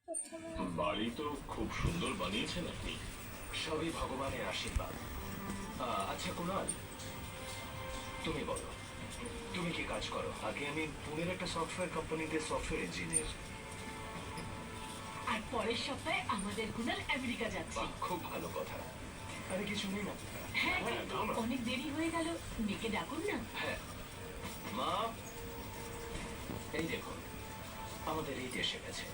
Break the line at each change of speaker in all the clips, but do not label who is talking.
বাড়ি তো খুব সুন্দর বানিয়েছেন আপনি।
সবই ভগবানের আশীর্বাদ। আচ্ছা কুনাল, তুমি বলো, তুমি কি কাজ করো? আগে আমি পুনের একটা সফটওয়্যার কোম্পানিতে সফটওয়্যার ইঞ্জিনিয়ার।
আর পরের সপ্তাহে আমাদের কুনাল আমেরিকা যাচ্ছে।
খুব ভালো কথা। আরে কিছু নেই না?
হ্যাঁ,
হ্যাঁ,
কিন্তু
নাও না।
অনেক দেরি হয়ে গেল, মেয়েকে ডাকুন না।
হ্যাঁ মা, এই দেখুন আমাদের ঈদ এসে গেছে।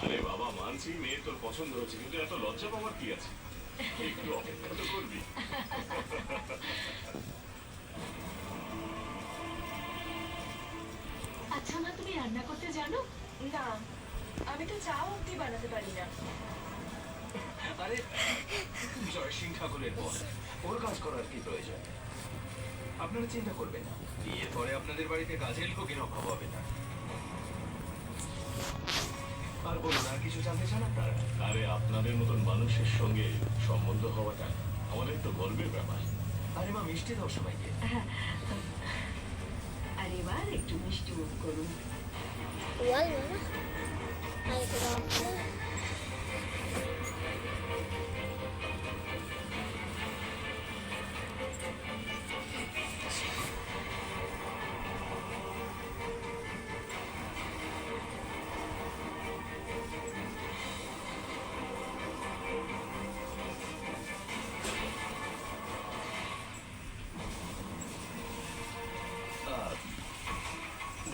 আরে বাবা, মানছি মেয়ে তোর পছন্দ হচ্ছে, কিন্তু এত লজ্জা পাওয়ার কি আছে? একটু অপেক্ষা তো করবি।
আচ্ছা মা, তুমি রান্না করতে জানো?
না, আমি তো চাও অব্দি বানাতে পারি না।
আরে জয় সিং ঠাকুরের বোন, ওর কাজ করার কি প্রয়োজন? আপনারা চিন্তা করবেন না, বিয়ের পরে আপনাদের বাড়িতে কাজের লোকের অভাব হবে না। আর বলুন, আর কিছু জানতে চান আপনারা?
আরে আপনাদের মতন মানুষের সঙ্গে সম্বন্ধ হওয়াটা আমাদের তো গর্বের ব্যাপার।
আরে মা, মিষ্টি দাও সবাইকে।
আর এবার একটু মিষ্টি মুখ করুন।
igual, ¿no? Ay, pero...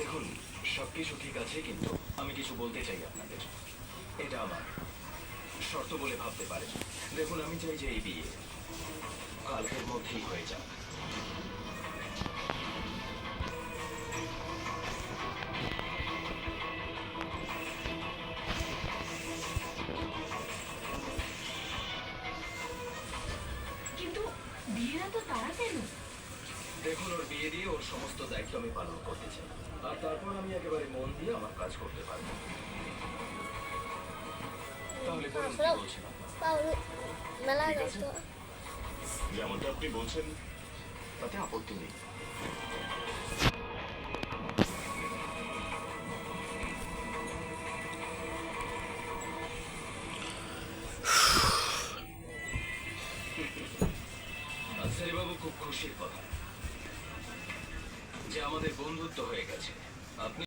দেখুন, সবকিছু ঠিক আছে, কিন্তু আমি কিছু বলতে চাই আপনাদের। এটা আমার শর্ত বলে ভাবতে পারেন। দেখুন, আমি চাই যে এই বিয়ে কালকের মধ্যেই হয়ে যাক।
কিন্তু বিয়েরা তো তারা কেন?
দেখুন, ওর বিয়ে দিয়ে ওর সমস্ত দায়িত্ব আমি পালন করতে চাই, আর তারপর আমি একেবারে মন দিয়ে আমার কাজ করতে পারবো। তাহলে বলুন, কি বলছেন আপনারা?
Pablo, me la
ঠিক আছে।
gustó.
যেমনটা আপনি বলছেন
তাতে আপত্তি নেই। আনসারি বাবু, খুব খুশির কথা যে আমাদের বন্ধুত্ব হয়ে গেছে।